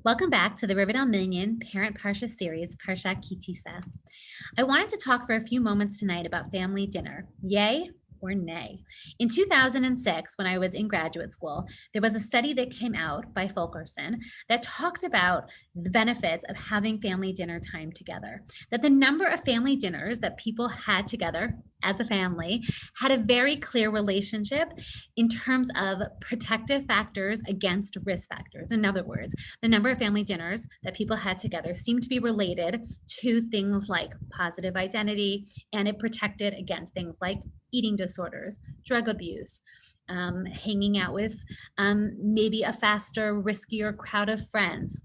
Welcome back to the Riverdale Minion Parent Parasha series, Parashat Tisa. I wanted to talk for a few moments tonight about family dinner. Yay or nay? In 2006, when I was in graduate school, there was a study that came out by Fulkerson that talked about the benefits of having family dinner time together. That the number of family dinners that people had together as a family had a very clear relationship in terms of protective factors against risk factors. In other words, the number of family dinners that people had together seemed to be related to things like positive identity, and it protected against things like eating disorders, drug abuse, hanging out with maybe a faster, riskier crowd of friends,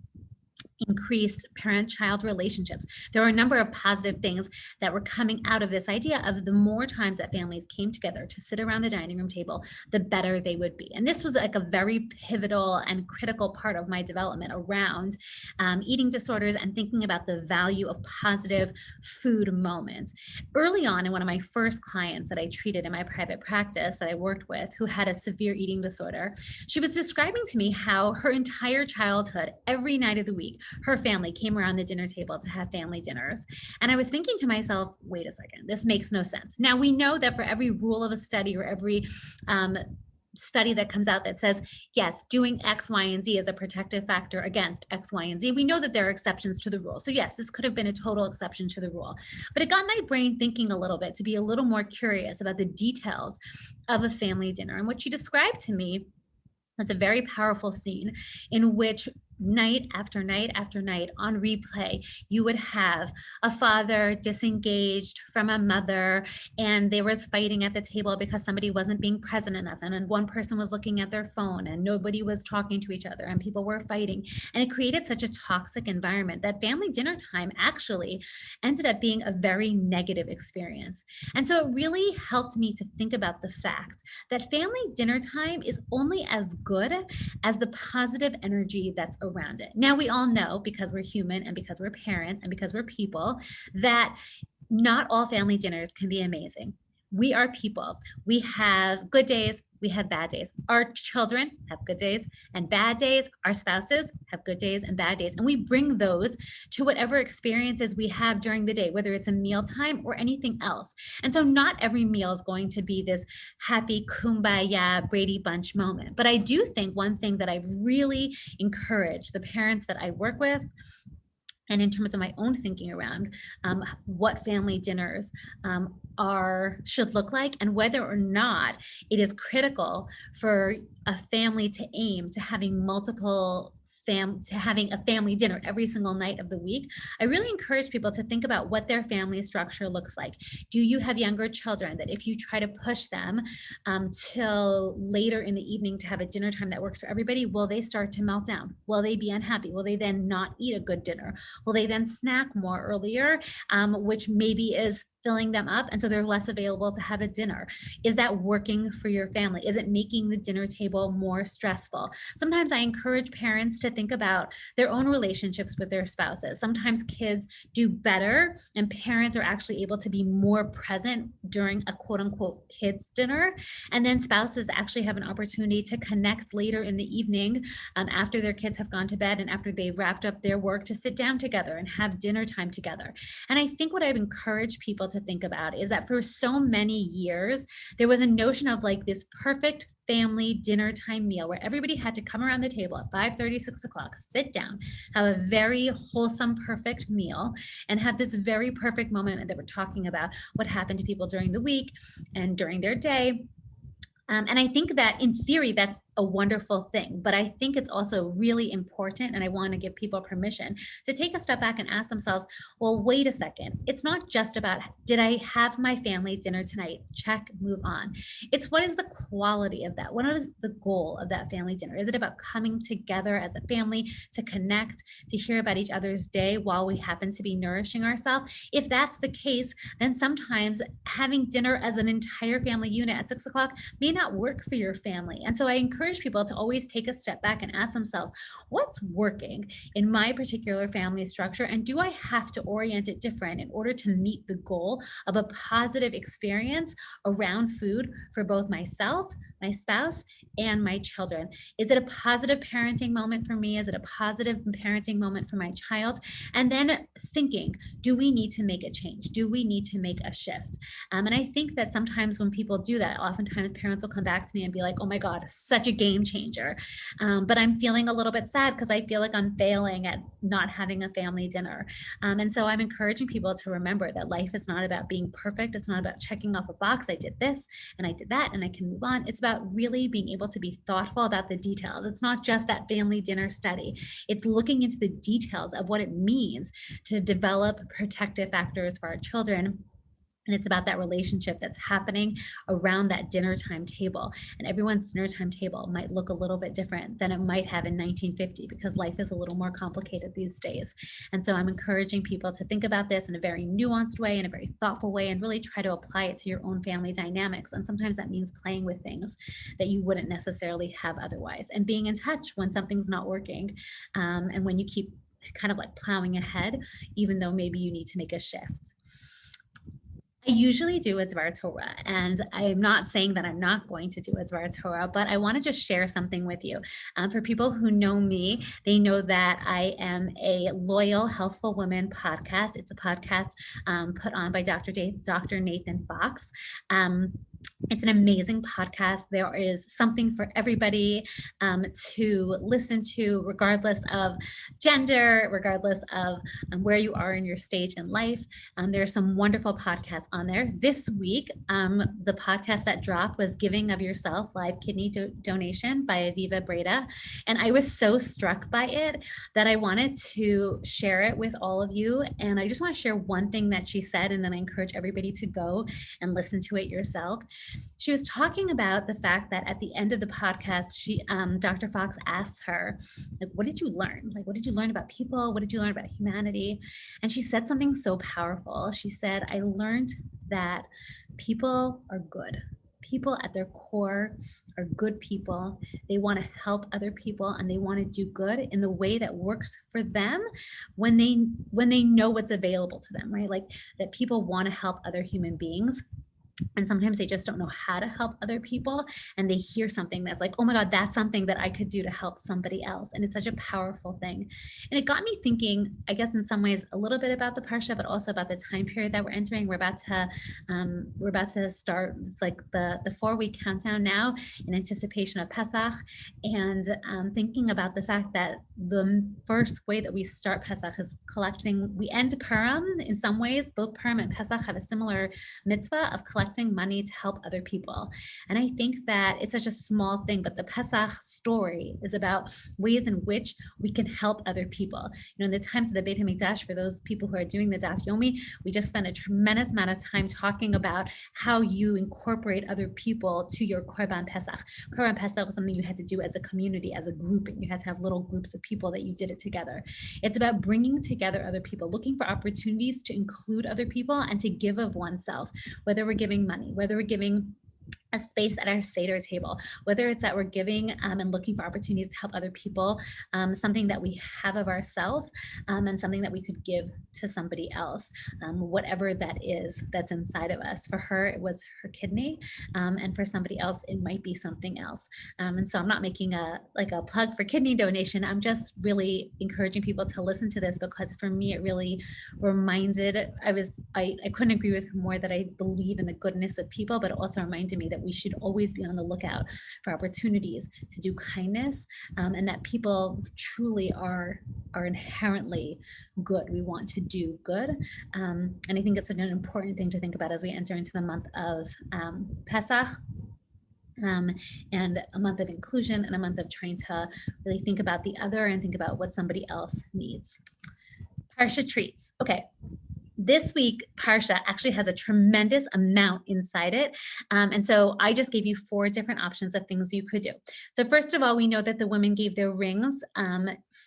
increased parent-child relationships. There were a number of positive things that were coming out of this idea of the more times that families came together to sit around the dining room table, the better they would be. And this was like a very pivotal and critical part of my development around eating disorders and thinking about the value of positive food moments. Early on, in one of my first clients that I treated in my private practice that I worked with, who had a severe eating disorder, she was describing to me how her entire childhood, every night of the week, her family came around the dinner table to have family dinners. And I was thinking to myself, wait a second, this makes no sense. Now, we know that for every rule of a study or every study that comes out that says, yes, doing X, Y, and Z is a protective factor against X, Y, and Z, we know that there are exceptions to the rule. So yes, this could have been a total exception to the rule. But it got my brain thinking a little bit to be a little more curious about the details of a family dinner. And what she described to me was a very powerful scene in which night after night after night on replay, you would have a father disengaged from a mother, and they was fighting at the table because somebody wasn't being present enough. And then one person was looking at their phone and nobody was talking to each other and people were fighting. And it created such a toxic environment that family dinner time actually ended up being a very negative experience. And so it really helped me to think about the fact that family dinner time is only as good as the positive energy that's around it. Now, we all know, because we're human and because we're parents and because we're people, that not all family dinners can be amazing. We are people. We have good days, we have bad days. Our children have good days and bad days. Our spouses have good days and bad days. And we bring those to whatever experiences we have during the day, whether it's a mealtime or anything else. And so not every meal is going to be this happy kumbaya Brady Bunch moment. But I do think one thing that I've really encouraged the parents that I work with, and in terms of my own thinking around what family dinners should look like, and whether or not it is critical for a family to aim to having having a family dinner every single night of the week. I really encourage people to think about what their family structure looks like. Do you have younger children that if you try to push them till later in the evening to have a dinner time that works for everybody, will they start to melt down? Will they be unhappy? Will they then not eat a good dinner? Will they then snack more earlier, which maybe is filling them up, and so they're less available to have a dinner? Is that working for your family? Is it making the dinner table more stressful? Sometimes I encourage parents to think about their own relationships with their spouses. Sometimes kids do better and parents are actually able to be more present during a quote unquote kids dinner, and then spouses actually have an opportunity to connect later in the evening, after their kids have gone to bed and after they've wrapped up their work, to sit down together and have dinner time together. And I think what I've encouraged people to think about is that for so many years, there was a notion of like this perfect family dinner time meal where everybody had to come around the table at 5:30, 6 o'clock, sit down, have a very wholesome, perfect meal, and have this very perfect moment that we're talking about what happened to people during the week and during their day. And I think that in theory, that's a wonderful thing, but I think it's also really important, and I want to give people permission to take a step back and ask themselves, well, wait a second. It's not just about, did I have my family dinner tonight? Check, move on. It's what is the quality of that? What is the goal of that family dinner? Is it about coming together as a family to connect, to hear about each other's day while we happen to be nourishing ourselves? If that's the case, then sometimes having dinner as an entire family unit at 6 o'clock may not work for your family. And so I encourage people to always take a step back and ask themselves, what's working in my particular family structure? And do I have to orient it different in order to meet the goal of a positive experience around food for both myself, my spouse, and my children. Is it a positive parenting moment for me? Is it a positive parenting moment for my child? And then thinking, do we need to make a change? Do we need to make a shift? And I think that sometimes when people do that, oftentimes parents will come back to me and be like, oh my God, such a game changer. But I'm feeling a little bit sad because I feel like I'm failing at not having a family dinner. And so I'm encouraging people to remember that life is not about being perfect. It's not about checking off a box. I did this and I did that and I can move on. It's about really being able to be thoughtful about the details. It's not just that family dinner study. It's looking into the details of what it means to develop protective factors for our children. And it's about that relationship that's happening around that dinner time table. And everyone's dinner time table might look a little bit different than it might have in 1950 because life is a little more complicated these days. And so I'm encouraging people to think about this in a very nuanced way, in a very thoughtful way, and really try to apply it to your own family dynamics. And sometimes that means playing with things that you wouldn't necessarily have otherwise, and being in touch when something's not working, and when you keep kind of like plowing ahead, even though maybe you need to make a shift. I usually do a Dvar Torah, and I'm not saying that I'm not going to do a Dvar Torah, but I want to just share something with you. For people who know me, they know that I am a loyal, healthful woman podcast. It's a podcast put on by Dr. Nathan Fox. It's an amazing podcast. There is something for everybody to listen to, regardless of gender, regardless of where you are in your stage in life. There's some wonderful podcasts on there. This week, the podcast that dropped was Giving of Yourself, live kidney donation by Aviva Breda. And I was so struck by it that I wanted to share it with all of you. And I just want to share one thing that she said, and then I encourage everybody to go and listen to it yourself. She was talking about the fact that at the end of the podcast, Dr. Fox asked her, like, what did you learn? Like, what did you learn about people? What did you learn about humanity? And she said something so powerful. She said, I learned that people are good. People at their core are good people. They want to help other people and they want to do good in the way that works for them when they know what's available to them, right? Like that people want to help other human beings. And sometimes they just don't know how to help other people. And they hear something that's like, oh my God, that's something that I could do to help somebody else. And it's such a powerful thing. And it got me thinking, I guess in some ways, a little bit about the Parsha, but also about the time period that we're entering. We're about to start, it's like the 4-week countdown now in anticipation of Pesach. And thinking about the fact that the first way that we start Pesach is collecting, we end Purim in some ways. Both Purim and Pesach have a similar mitzvah of collecting money to help other people. And I think that it's such a small thing, but the Pesach story is about ways in which we can help other people. You know, in the times of the Beit HaMikdash, for those people who are doing the Daf Yomi, we just spent a tremendous amount of time talking about how you incorporate other people to your Korban Pesach. Korban Pesach was something you had to do as a community, as a grouping. You had to have little groups of people that you did it together. It's about bringing together other people, looking for opportunities to include other people and to give of oneself, whether we're giving money, whether we're giving a space at our Seder table, whether it's that we're giving and looking for opportunities to help other people, something that we have of ourselves and something that we could give to somebody else, whatever that is that's inside of us. For her, it was her kidney, and for somebody else, it might be something else. And so I'm not making a plug for kidney donation. I'm just really encouraging people to listen to this because for me, it really reminded, I couldn't agree with her more that I believe in the goodness of people, but it also reminded me that we should always be on the lookout for opportunities to do kindness, and that people truly are inherently good. We want to do good. And I think it's an important thing to think about as we enter into the month of Pesach. And a month of inclusion and a month of trying to really think about the other and think about what somebody else needs. Parsha treats. Okay. This week, Parsha actually has a tremendous amount inside it. And so I just gave you 4 different options of things you could do. So first of all, we know that the women gave their rings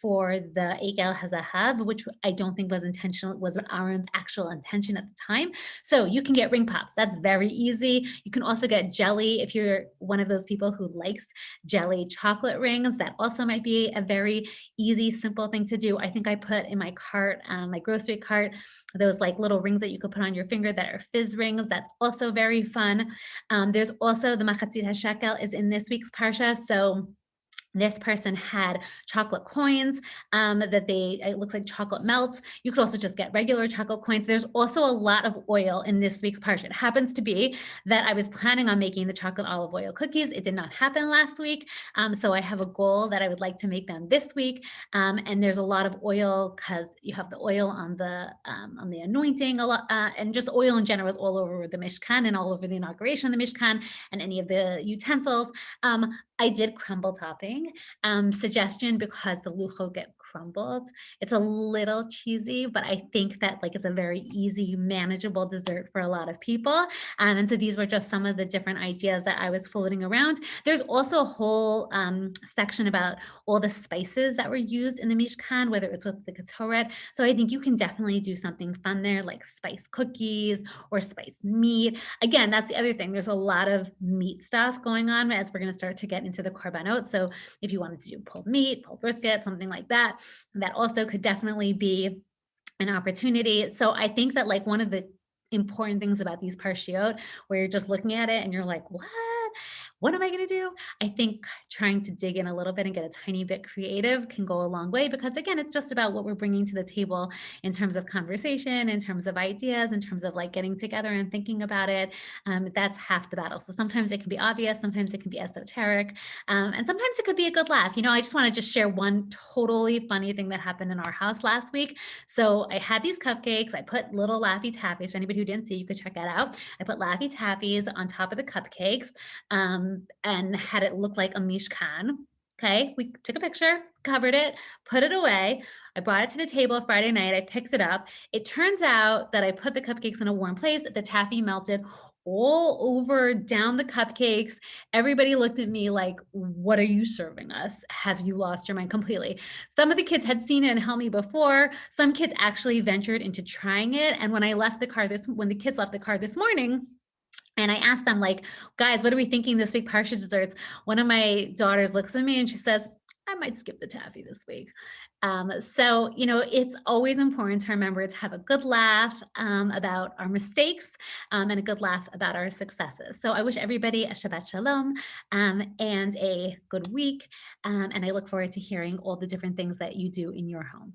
for the Egel Hazahav, which I don't think was intentional, was Aaron's actual intention at the time. So you can get ring pops. That's very easy. You can also get jelly if you're one of those people who likes jelly chocolate rings. That also might be a very easy, simple thing to do. I think I put in my cart, my grocery cart, those like little rings that you could put on your finger that are fizz rings. That's also very fun. There's also the machatzit hashekel is in this week's parsha. So this person had chocolate coins that it looks like chocolate melts. You could also just get regular chocolate coins. There's also a lot of oil in this week's parsha. It happens to be that I was planning on making the chocolate olive oil cookies. It did not happen last week. So I have a goal that I would like to make them this week. And there's a lot of oil because you have the oil on the anointing a lot, and just oil in general is all over the Mishkan and all over the inauguration of the Mishkan and any of the utensils. I did crumble topping suggestion because the luchot get crumbled. It's a little cheesy, but I think that like it's a very easy, manageable dessert for a lot of people. And so these were just some of the different ideas that I was floating around. There's also a whole section about all the spices that were used in the Mishkan, whether it's with the ketoret. So I think you can definitely do something fun there, like spice cookies or spice meat. Again, that's the other thing. There's a lot of meat stuff going on as we're going to start to get into the korbanot. So if you wanted to do pulled meat, pulled brisket, something like that, that also could definitely be an opportunity. So I think that like one of the important things about these parshiot where you're just looking at it and you're like, what am I going to do? I think trying to dig in a little bit and get a tiny bit creative can go a long way because again, it's just about what we're bringing to the table in terms of conversation, in terms of ideas, in terms of like getting together and thinking about it. That's half the battle. So sometimes it can be obvious, sometimes it can be esoteric, and sometimes it could be a good laugh. I just want to just share one totally funny thing that happened in our house last week. So I had these cupcakes. I put little Laffy Taffies. For anybody who didn't see, you could check that out. I put Laffy Taffies on top of the cupcakes and had it look like a mishkan. Okay, we took a picture, covered it, put it away. I brought it to the table Friday night. I picked it up. It turns out that I put the cupcakes in a warm place. The taffy melted all over down the cupcakes. Everybody looked at me like, what are you serving us? Have you lost your mind completely? Some of the kids had seen it and helped me before. Some kids actually ventured into trying it. And when the kids left the car this morning, and I asked them like, guys, what are we thinking this week, Parsha desserts? One of my daughters looks at me and she says, I might skip the taffy this week. So, it's always important to remember to have a good laugh about our mistakes and a good laugh about our successes. So I wish everybody a Shabbat Shalom and a good week. And I look forward to hearing all the different things that you do in your home.